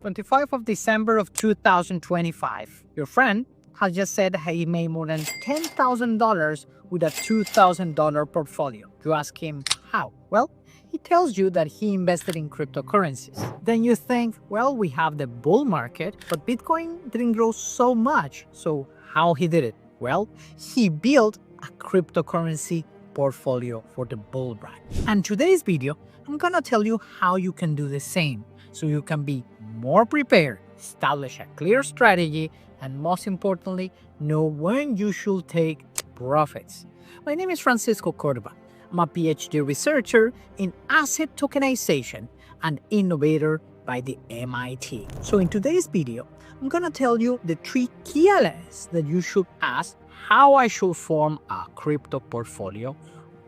25th of December of 2025. Your friend has just said he made more than $10,000 with a $2,000 portfolio. You ask him how? Well, he tells you that he invested in cryptocurrencies. Then you think, well, we have the bull market, but Bitcoin didn't grow so much. So how he did it? Well, he built a cryptocurrency portfolio for the bull run. And today's video, I'm gonna tell you how you can do the same so you can be more prepared, establish a clear strategy, and most importantly, know when you should take profits. My name is Francisco Cordova. I'm a PhD researcher in asset tokenization and innovator by the MIT. So in today's video, I'm gonna tell you the 3 key elements that you should ask: how I should form a crypto portfolio,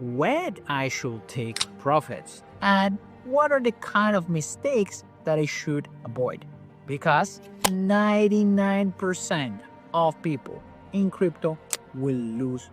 when I should take profits, and what are the kind of mistakes that I should avoid. Because 99% of people in crypto will lose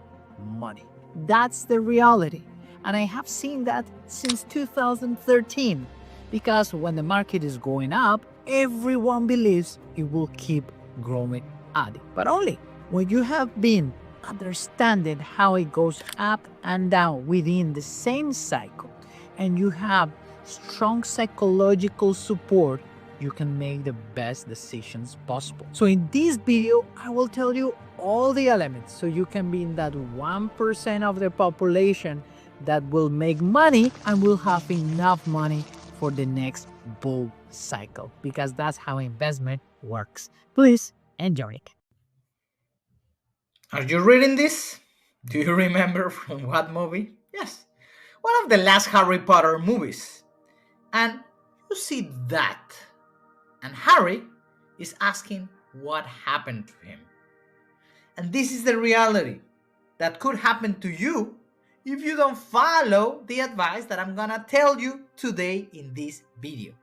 money. That's the reality. And I have seen that since 2013. Because when the market is going up, everyone believes it will keep growing at it. But only when you have been understanding how it goes up and down within the same cycle, and you have strong psychological support, you can make the best decisions possible. So in this video, I will tell you all the elements so you can be in that 1% of the population that will make money and will have enough money for the next bull cycle, because that's how investment works. Please enjoy it. Are you reading this? Do you remember from what movie? Yes, one of the last Harry Potter movies. And you see that. And Harry is asking what happened to him. And this is the reality that could happen to you if you don't follow the advice that I'm gonna tell you today in this video.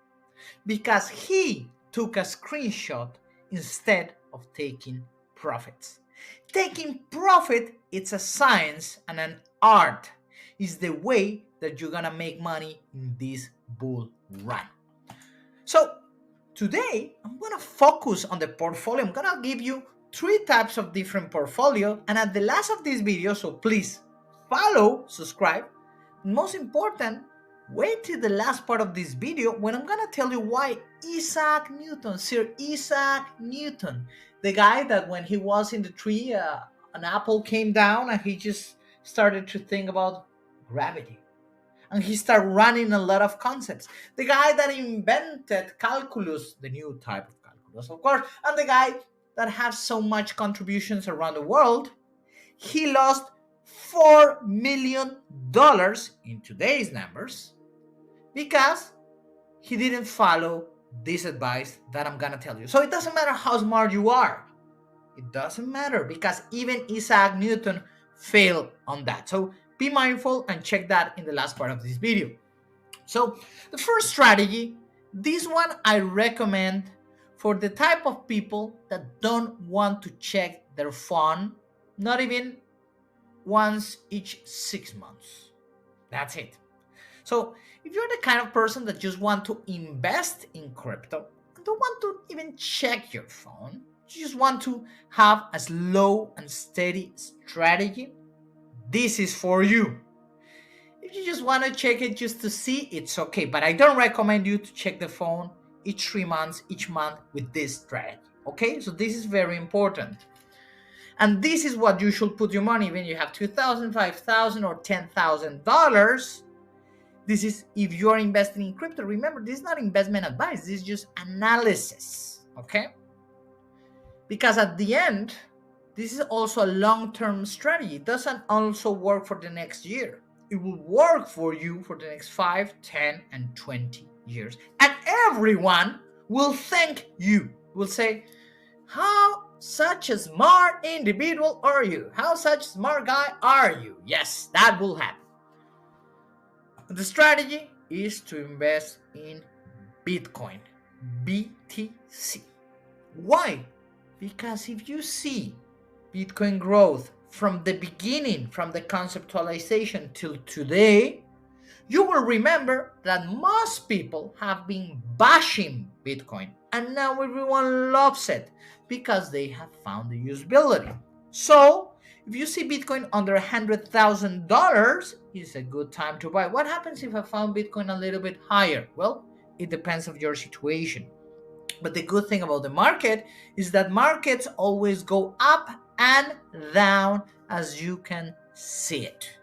Because he took a screenshot instead of taking profits. Taking profit, it's a science and an art. It's the way that you're gonna make money in this bull run. So today, I'm gonna focus on the portfolio. I'm gonna give you 3 types of different portfolio. And at the last of this video, so please follow, subscribe. Most important, wait till the last part of this video when I'm gonna tell you why Isaac Newton, Sir Isaac Newton, the guy that when he was in the tree, an apple came down and he just started to think about gravity. And he started running a lot of concepts. The guy that invented calculus, the new type of calculus, of course, and the guy that has so much contributions around the world, he lost $4 million in today's numbers because he didn't follow this advice that I'm gonna tell you. So it doesn't matter how smart you are. It doesn't matter because even Isaac Newton failed on that. So be mindful and check that in the last part of this video. So the first strategy, this one I recommend for the type of people that don't want to check their phone, not even once each 6 months. That's it. So if you're the kind of person that just want to invest in crypto and don't want to even check your phone, you just want to have a slow and steady strategy, this is for you. If you just want to check it just to see, it's okay. But I don't recommend you to check the phone each 3 months, each month with this strategy. Okay, so this is very important. And this is what you should put your money when you have $2,000, $5,000, or $10,000. This is if you are investing in crypto. Remember, this is not investment advice. This is just analysis. Okay? Because at the end, this is also a long-term strategy. It doesn't also work for the next year. It will work for you for the next 5, 10, and 20 years. And everyone will thank you. Will say, how such a smart individual are you? How such a smart guy are you? Yes, that will happen. The strategy is to invest in Bitcoin, BTC. Why? Because if you see Bitcoin growth from the beginning, from the conceptualization till today, you will remember that most people have been bashing Bitcoin. And now everyone loves it because they have found the usability. So if you see Bitcoin under $100,000, it's a good time to buy. What happens if I found Bitcoin a little bit higher? Well, it depends on your situation. But the good thing about the market is that markets always go up and down, as you can see it.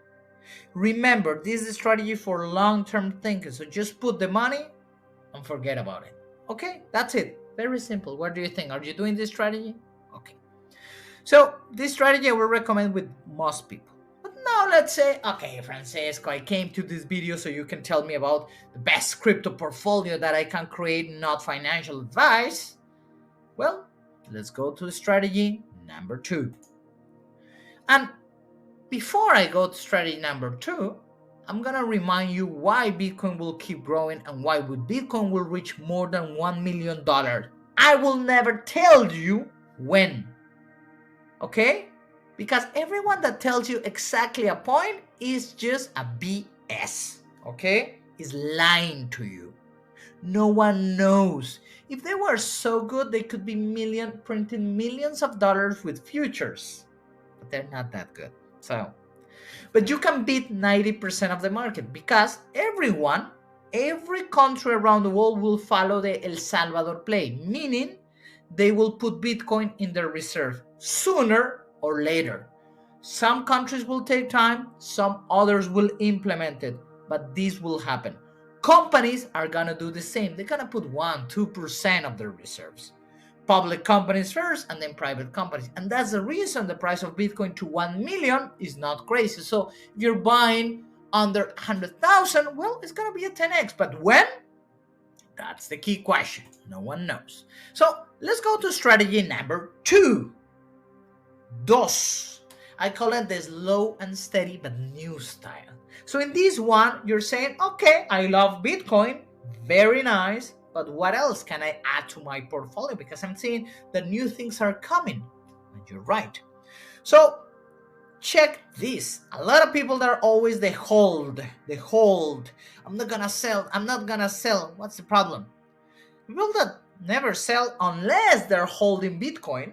Remember, this is a strategy for long-term thinking. So just put the money and forget about it. Okay, that's it. Very simple. What do you think? Are you doing this strategy? Okay. So this strategy I will recommend with most people. But now let's say, okay, Francesco, I came to this video so you can tell me about the best crypto portfolio that I can create, not financial advice. Well, let's go to strategy number 2. And before I go to strategy number 2, I'm gonna remind you why Bitcoin will keep growing and why Bitcoin will reach more than $1 million. I will never tell you when. Okay? Because everyone that tells you exactly a point is just a BS. Okay? Is lying to you. No one knows. If they were so good, they could be printing millions of dollars with futures. But they're not that good. But you can beat 90% of the market because every country around the world will follow the El Salvador play, meaning they will put Bitcoin in their reserve sooner or later. Some countries will take time, some others will implement it, but this will happen. Companies are gonna do the same. They're gonna put 1-2% of their reserves. Public companies first and then private companies. And that's the reason the price of Bitcoin to 1 million is not crazy. So if you're buying under 100,000, well, it's going to be a 10x. But when? That's the key question. No one knows. So let's go to strategy number 2. Dos. I call it the slow and steady but new style. So in this one, you're saying, okay, I love Bitcoin. Very nice. But what else can I add to my portfolio? Because I'm seeing that new things are coming. And you're right. So check this. A lot of people that are always they hold. I'm not gonna sell. What's the problem? People that never sell unless they're holding Bitcoin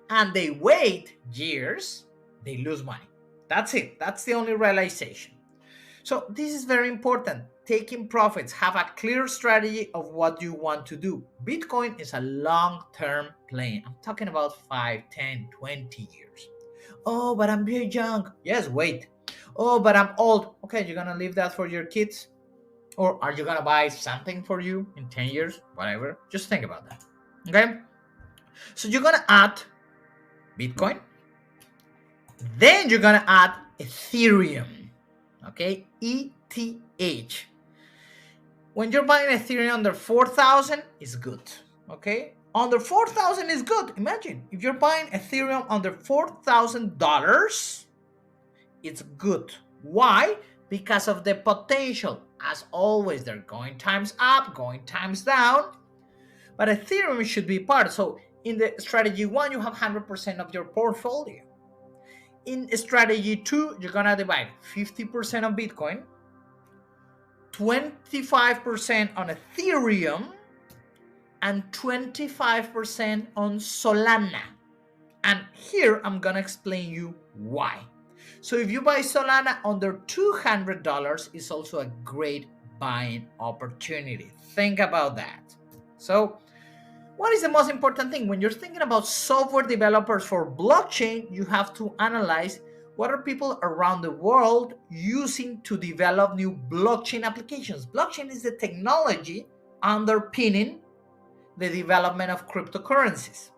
and they wait years, they lose money. That's it. That's the only realization. So this is very important. Taking profits, have a clear strategy of what you want to do. Bitcoin is a long-term play. I'm talking about 5, 10, 20 years. Oh, but I'm very young. Yes, wait. Oh, but I'm old. Okay, you're going to leave that for your kids? Or are you going to buy something for you in 10 years? Whatever. Just think about that. Okay? So you're going to add Bitcoin. Then you're going to add Ethereum. Okay? ETH. When you're buying Ethereum under 4,000, it's good. Okay? Under 4,000 is good. Imagine if you're buying Ethereum under $4,000, it's good. Why? Because of the potential. As always, they're going times up, going times down. But Ethereum should be part. So in the strategy 1, you have 100% of your portfolio. In strategy 2, you're going to divide 50% on Bitcoin, 25% on Ethereum, and 25% on Solana. And here I'm gonna explain you why. So if you buy Solana under $200, it's also a great buying opportunity. Think about that. So what is the most important thing? When you're thinking about software developers for blockchain, you have to analyze what are people around the world using to develop new blockchain applications. Blockchain is the technology underpinning the development of cryptocurrencies.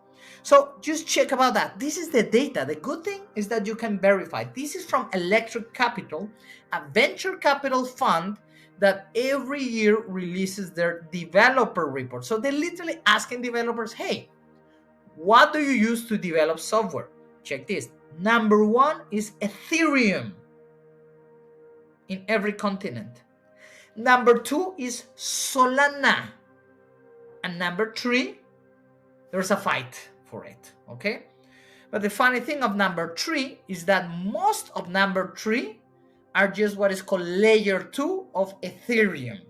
So just check about that. This is the data. The good thing is that you can verify. This is from Electric Capital, a venture capital fund that every year releases their developer report. So they're literally asking developers, hey, what do you use to develop software? Check this. Number 1 is Ethereum in every continent. Number 2 is Solana. And number 3, there's a fight for it, okay? But the funny thing of number 3 is that most of number 3 are just what is called layer 2 of Ethereum.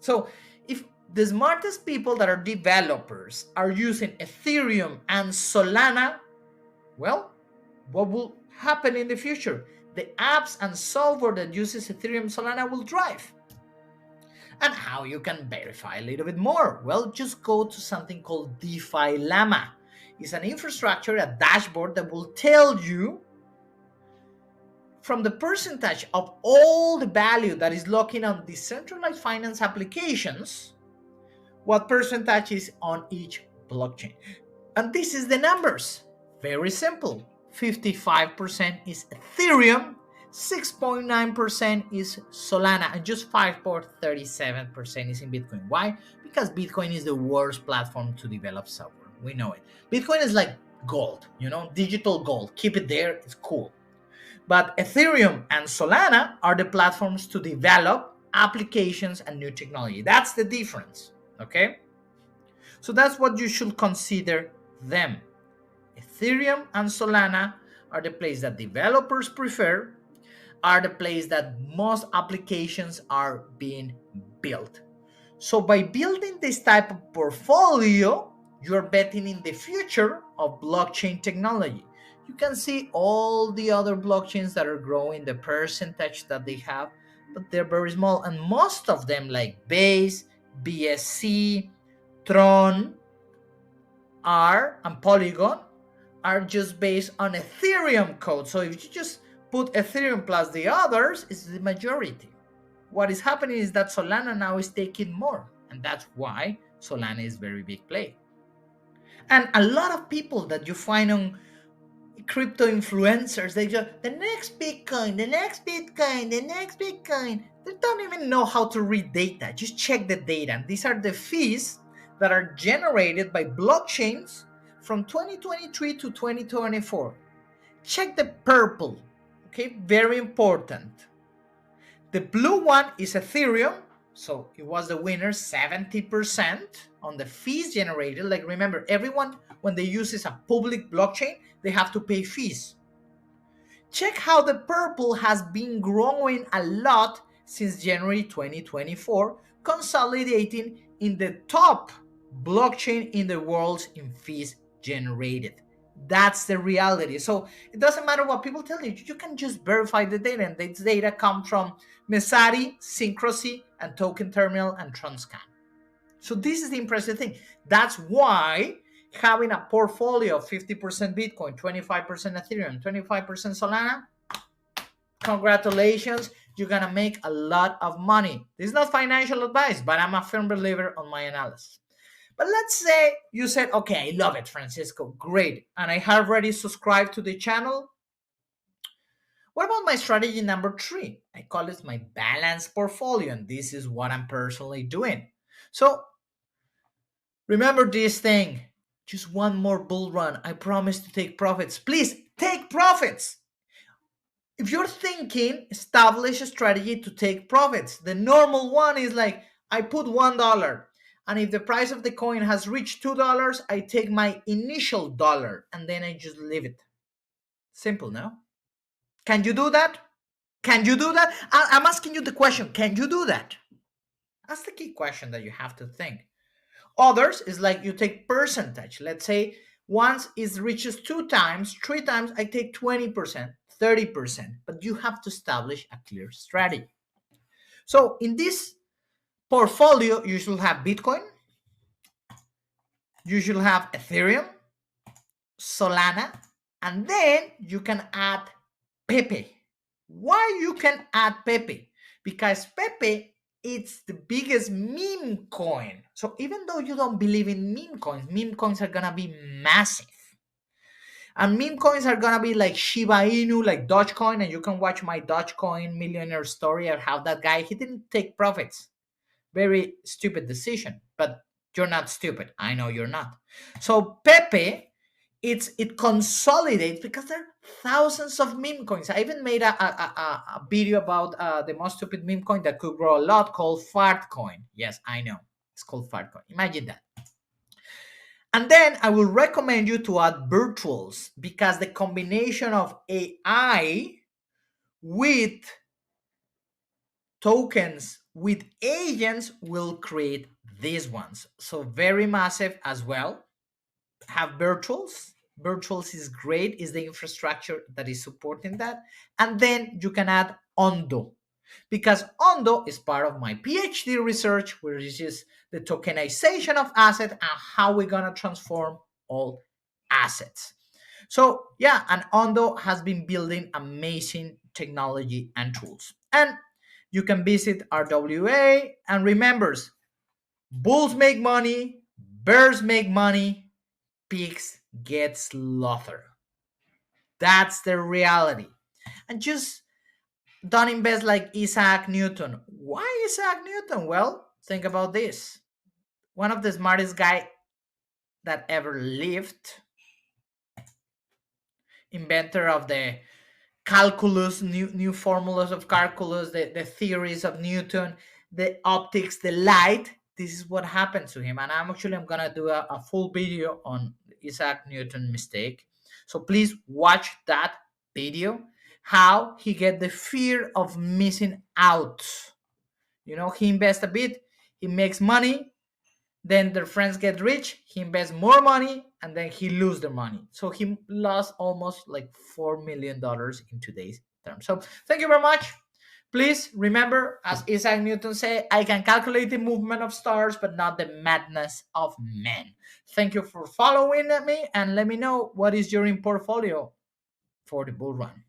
So if The smartest people that are developers are using Ethereum and Solana. Well, what will happen in the future? The apps and software that uses Ethereum Solana will drive. And how you can verify a little bit more? Well, just go to something called DeFi Llama. It's an infrastructure, a dashboard that will tell you from the percentage of all the value that is locking on decentralized finance applications, what percentage is on each blockchain. And this is the numbers. Very simple. 55% is Ethereum, 6.9% is Solana, and just 5.37% is in Bitcoin. Why? Because Bitcoin is the worst platform to develop software. We know it. Bitcoin is like gold, digital gold. Keep it there, it's cool. But Ethereum and Solana are the platforms to develop applications and new technology. That's the difference, okay? So that's what you should consider them. Ethereum and Solana are the place that developers prefer, are the place that most applications are being built. So by building this type of portfolio, you're betting in the future of blockchain technology. You can see all the other blockchains that are growing, the percentage that they have, but they're very small. And most of them, like Base, BSC, Tron, and Polygon, are just based on Ethereum code. So if you just put Ethereum plus the others, it's the majority. What is happening is that Solana now is taking more, and that's why Solana is very big play. And a lot of people that you find on crypto influencers, they just, the next Bitcoin, the next Bitcoin, the next Bitcoin. They don't even know how to read data. Just check the data. And these are the fees that are generated by blockchains from 2023 to 2024. Check the purple, okay? Very important. The blue one is Ethereum. So it was the winner, 70% on the fees generated. Like, remember, everyone, when they use a public blockchain, they have to pay fees. Check how the purple has been growing a lot since January 2024, consolidating in the top blockchain in the world in fees generated. That's the reality. So it doesn't matter what people tell you. You can just verify the data, and this data comes from Messari, Syncrosy, and Token Terminal, and Transcan. So this is the impressive thing. That's why having a portfolio of 50% Bitcoin, 25% Ethereum, 25% Solana, congratulations, you're going to make a lot of money. This is not financial advice, but I'm a firm believer on my analysis. But let's say you said, okay, I love it, Francisco, great, and I have already subscribed to the channel. What about my strategy number 3? I call it my balanced portfolio, and this is what I'm personally doing. So remember this thing. Just one more bull run. I promise to take profits. Please take profits. If you're thinking, establish a strategy to take profits. The normal one is like, I put $1, and if the price of the coin has reached $2, I take my initial dollar and then I just leave it. Simple, no? Can you do that? Can you do that? I'm asking you the question, can you do that? That's the key question that you have to think. Others is like you take percentage. Let's say once it reaches 2 times, 3 times, I take 20%, 30%. But you have to establish a clear strategy. So in this portfolio, you should have Bitcoin, you should have Ethereum, Solana, and then you can add Pepe. Why you can add Pepe? Because Pepe, it's the biggest meme coin. So even though you don't believe in meme coins are gonna be massive. And meme coins are gonna be like Shiba Inu, like Dogecoin, and you can watch my Dogecoin millionaire story of how that guy, he didn't take profits. Very stupid decision, but you're not stupid. I know you're not. So Pepe, it consolidates because there are thousands of meme coins. I even made a video about the most stupid meme coin that could grow a lot called Fart Coin. Yes, I know. It's called Fart Coin. Imagine that. And then I will recommend you to add virtuals because the combination of AI with tokens with agents will create these ones. So very massive as well. Have virtuals. Virtuals is great, is the infrastructure that is supporting that. And then you can add Ondo, because Ondo is part of my PhD research, which is the tokenization of assets and how we're gonna transform all assets. So yeah, and Ondo has been building amazing technology and tools. And you can visit RWA and remembers, bulls make money, bears make money, pigs get slaughtered. That's the reality. And just don't invest like Isaac Newton. Why Isaac Newton? Well, think about this. One of the smartest guy that ever lived, inventor of the calculus, new formulas of calculus, the theories of Newton, the optics, the light. This is what happened to him. And I'm gonna do a full video on Isaac Newton mistake. So please watch that video. How he get the fear of missing out. You know, he invests a bit, he makes money, then their friends get rich, he invests more money, and then he lose the money. So he lost almost like $4 million in today's terms. So thank you very much. Please remember, as Isaac Newton said, I can calculate the movement of stars, but not the madness of men. Thank you for following me, and let me know what is your in portfolio for the bull run.